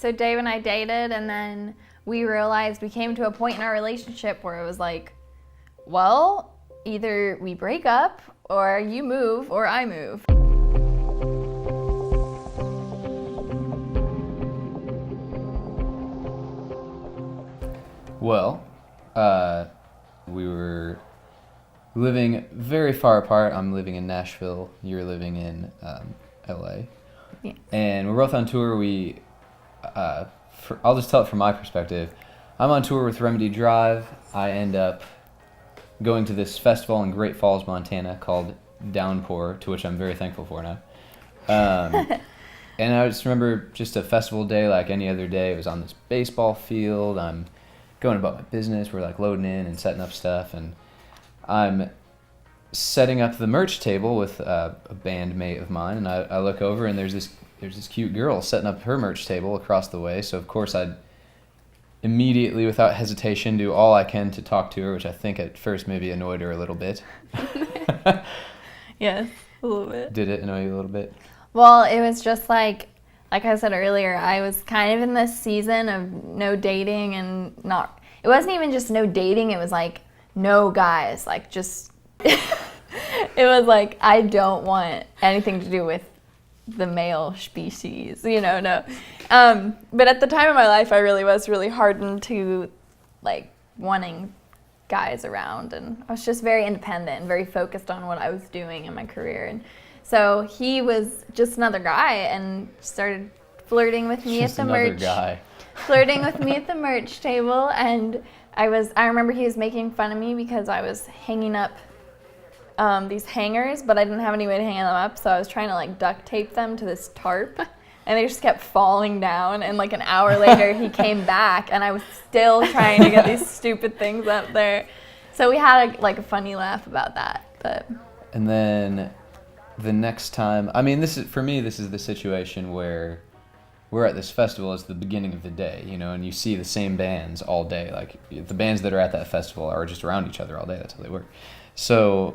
So Dave and I dated, and then we realized we came to a point in our relationship where it was like, well, either we break up or you move or I move. Well, we were living very far apart. I'm living in Nashville. You're living in LA. Yeah. And we're both on tour. I'll just tell it from my perspective. I'm on tour with Remedy Drive. I end up going to this festival in Great Falls, Montana called Downpour, to which I'm very thankful for now. And I just remember just a festival day like any other day. It was on this baseball field. I'm going about my business. We're like loading in and setting up stuff, and I'm setting up the merch table with a bandmate of mine, and I look over and there's this cute girl setting up her merch table across the way. So of course I'd immediately, without hesitation, do all I can to talk to her, which I think at first maybe annoyed her a little bit. Yes, a little bit. Did it annoy you a little bit? Well, it was just like I said earlier, I was kind of in this season of no dating and it wasn't even just no dating, it was like no guys, like just, it was like, I don't want anything to do with the male species, no. But at the time of my life, I really was really hardened to like wanting guys around, and I was just very independent and very focused on what I was doing in my career. And so he was just another guy and started flirting with me Just at the another merch. guy. Flirting with me at the merch table, and I remember he was making fun of me because I was hanging up these hangers, but I didn't have any way to hang them up, so I was trying to like duct tape them to this tarp, and they just kept falling down, and like an hour later he came back and I was still trying to get these stupid things up there. So we had a funny laugh about that. But And then the next time, I mean, this is the situation where we're at this festival. It's the beginning of the day, and you see the same bands all day. Like, the bands that are at that festival are just around each other all day. That's how they work. So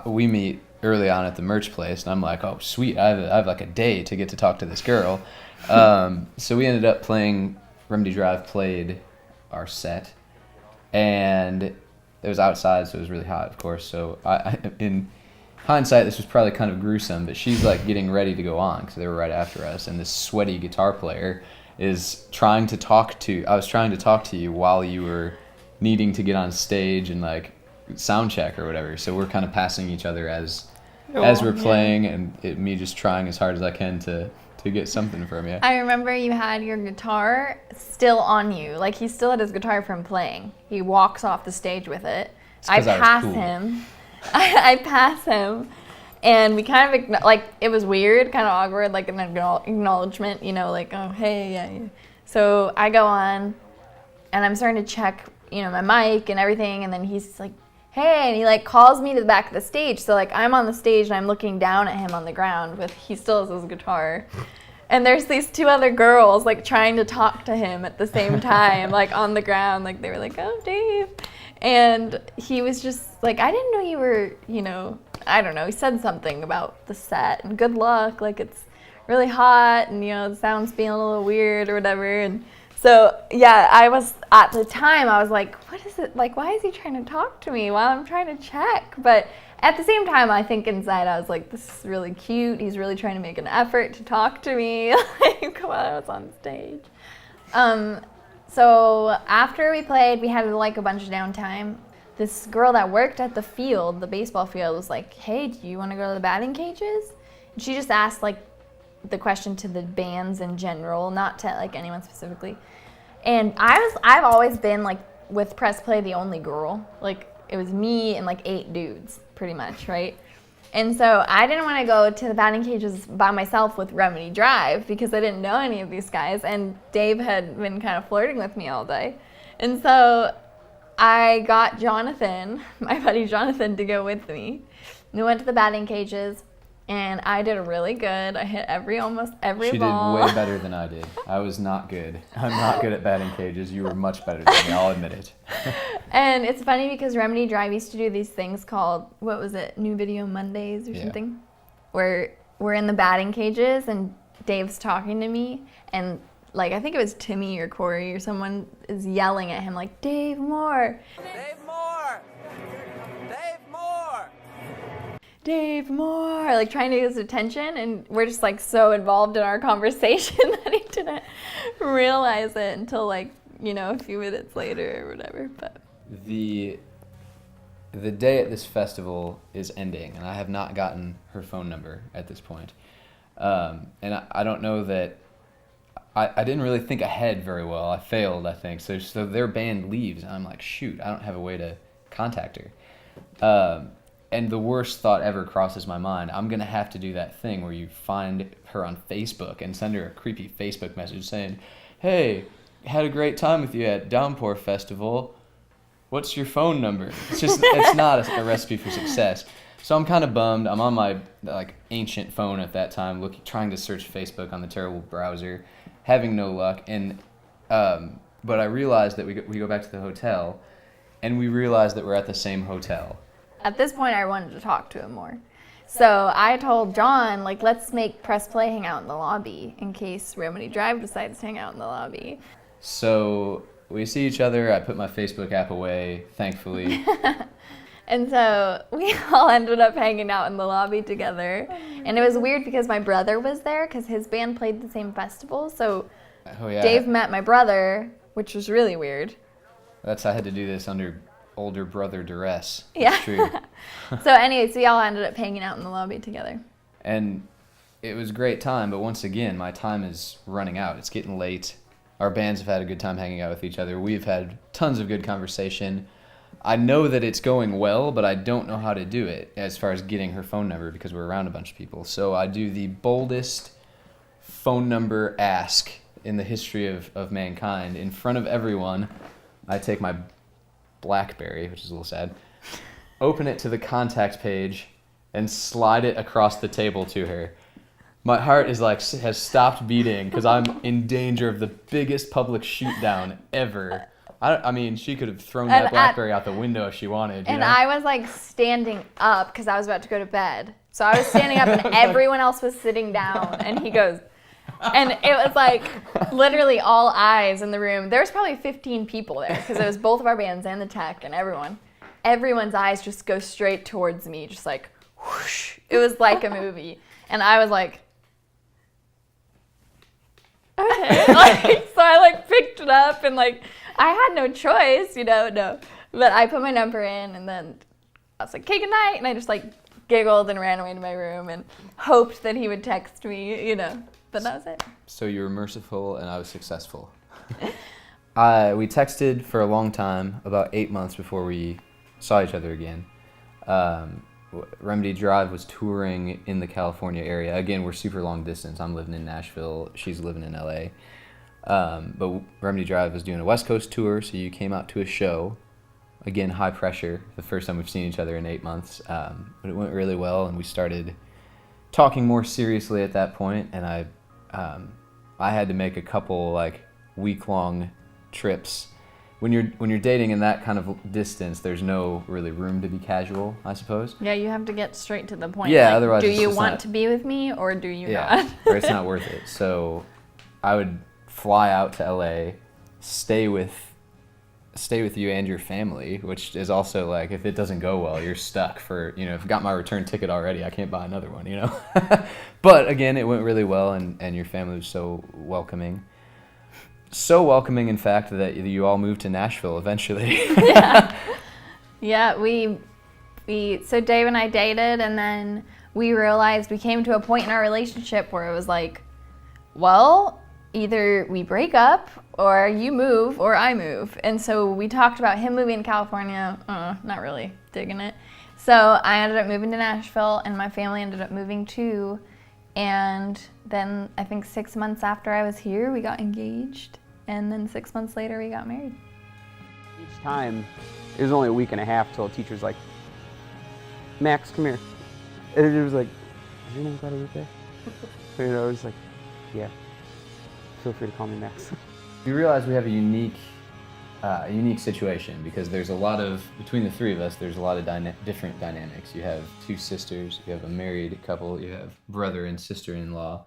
we meet early on at the merch place, and I'm like, oh, sweet, I have like a day to get to talk to this girl. So we ended up Remedy Drive played our set, and it was outside, so it was really hot, of course. So in hindsight, this was probably kind of gruesome, but she's like getting ready to go on because they were right after us, and this sweaty guitar player is trying to talk to you while you were needing to get on stage and like sound check or whatever. So we're kind of passing each other as we're playing, and me just trying as hard as I can to get something from you. I remember you had your guitar still on you. Like, he still had his guitar from playing. He walks off the stage with it. I pass him. I pass him, and we kind of, it was weird, kind of awkward, like an acknowledgement, like, oh, hey, yeah. So I go on, and I'm starting to check, my mic and everything, and then he's like, hey, and he, calls me to the back of the stage. So, I'm on the stage, and I'm looking down at him on the ground he still has his guitar. And there's these two other girls, trying to talk to him at the same time, on the ground. They were like, oh, Dave. And he was just I didn't know you were, I don't know. He said something about the set and good luck. It's really hot and, the sound's being a little weird or whatever. And so, yeah, at the time, I was like, what is it? Why is he trying to talk to me while I'm trying to check? But at the same time, I think inside I was like, this is really cute. He's really trying to make an effort to talk to me while I was on stage. So after we played, we had a bunch of downtime. This girl that worked at the field, the baseball field, was like, hey, do you want to go to the batting cages? And she just asked the question to the bands in general, not to anyone specifically. And I've always been with press play the only girl. It was me and 8 dudes pretty much, right? And so I didn't want to go to the batting cages by myself with Remedy Drive because I didn't know any of these guys, and Dave had been kind of flirting with me all day. And so I got Jonathan, my buddy Jonathan, to go with me. We went to the batting cages, and I did really good. I hit almost every ball. She did way better than I did. I was not good. I'm not good at batting cages. You were much better than me, I'll admit it. And it's funny because Remedy Drive used to do these things called, what was it, New Video Mondays or something? Where we're in the batting cages and Dave's talking to me, and like, I think it was Timmy or Corey or someone is yelling at him like, Dave Moore! Dave Moore! Dave Moore! Dave Moore! Like, trying to get his attention, and we're just, like, so involved in our conversation that he didn't realize it until, like, you know, a few minutes later or whatever. But the day at this festival is ending, and I have not gotten her phone number at this point. And I don't know that I didn't really think ahead very well. I failed, I think. So their band leaves, and I'm like, shoot, I don't have a way to contact her. And the worst thought ever crosses my mind. I'm going to have to do that thing where you find her on Facebook and send her a creepy Facebook message saying, hey, had a great time with you at Downpour Festival. What's your phone number? It's not a recipe for success. So I'm kind of bummed. I'm on my like ancient phone at that time, trying to search Facebook on the terrible browser, having no luck. And but I realized that we go back to the hotel, and we realized that we're at the same hotel. at this point, I wanted to talk to him more. So I told John, like, let's make Press Play hang out in the lobby in case Remedy Drive decides to hang out in the lobby. So we see each other. I put my Facebook app away, thankfully. And so we all ended up hanging out in the lobby together. And it was weird because my brother was there because his band played the same festival. So Dave met my brother, which was really weird. I had to do this under older brother duress. Yeah. It's true. So anyways, we all ended up hanging out in the lobby together. And it was a great time, but once again, my time is running out. It's getting late. Our bands have had a good time hanging out with each other. We've had tons of good conversation. I know that it's going well, but I don't know how to do it as far as getting her phone number because we're around a bunch of people. So I do the boldest phone number ask in the history of mankind. In front of everyone, I take my BlackBerry, which is a little sad, open it to the contact page, and slide it across the table to her. My heart has stopped beating because I'm in danger of the biggest public shootdown ever. I mean, she could have thrown that BlackBerry out the window if she wanted. And I was standing up because I was about to go to bed. So I was standing up and everyone else was sitting down. And he goes, and it was literally all eyes in the room. There was probably 15 people there because it was both of our bands and the tech and everyone. Everyone's eyes just go straight towards me, just like whoosh. It was like a movie. And I was like, okay. So I picked it up and I had no choice, no. But I put my number in and then I was like, okay, good night. And I just giggled and ran away to my room and hoped that he would text me, But that was it. So you were merciful and I was successful. We texted for a long time, about 8 months before we saw each other again. Remedy Drive was touring in the California area. Again, we're super long distance. I'm living in Nashville. She's living in LA. But Remedy Drive was doing a West Coast tour, so you came out to a show. Again, high pressure. The first time we've seen each other in 8 months. But it went really well, and we started talking more seriously at that point. And I had to make a couple week-long trips. When you're dating in that kind of distance, there's no really room to be casual, I suppose. Yeah, you have to get straight to the point. Yeah, otherwise do you want to be with me or do you not? Or it's not worth it. So I would fly out to LA, stay with you and your family, which is also if it doesn't go well, you're stuck for, if I got my return ticket already, I can't buy another one, But again, it went really well and your family was so welcoming. So welcoming, in fact, that you all moved to Nashville eventually. Yeah, so Dave and I dated, and then we realized we came to a point in our relationship where it was well, either we break up, or you move, or I move. And so we talked about him moving to California, not really digging it. So I ended up moving to Nashville, and my family ended up moving too. And then I think 6 months after I was here, we got engaged. And then 6 months later, we got married. Each time, it was only a week and a half till the teacher's like, Max, come here. And it was like, is your name Guadalupe? It was like, yeah, feel free to call me Max. We realize we have a unique situation because there's a lot of, between the three of us, there's a lot of different dynamics. You have two sisters, you have a married couple, you have brother and sister-in-law.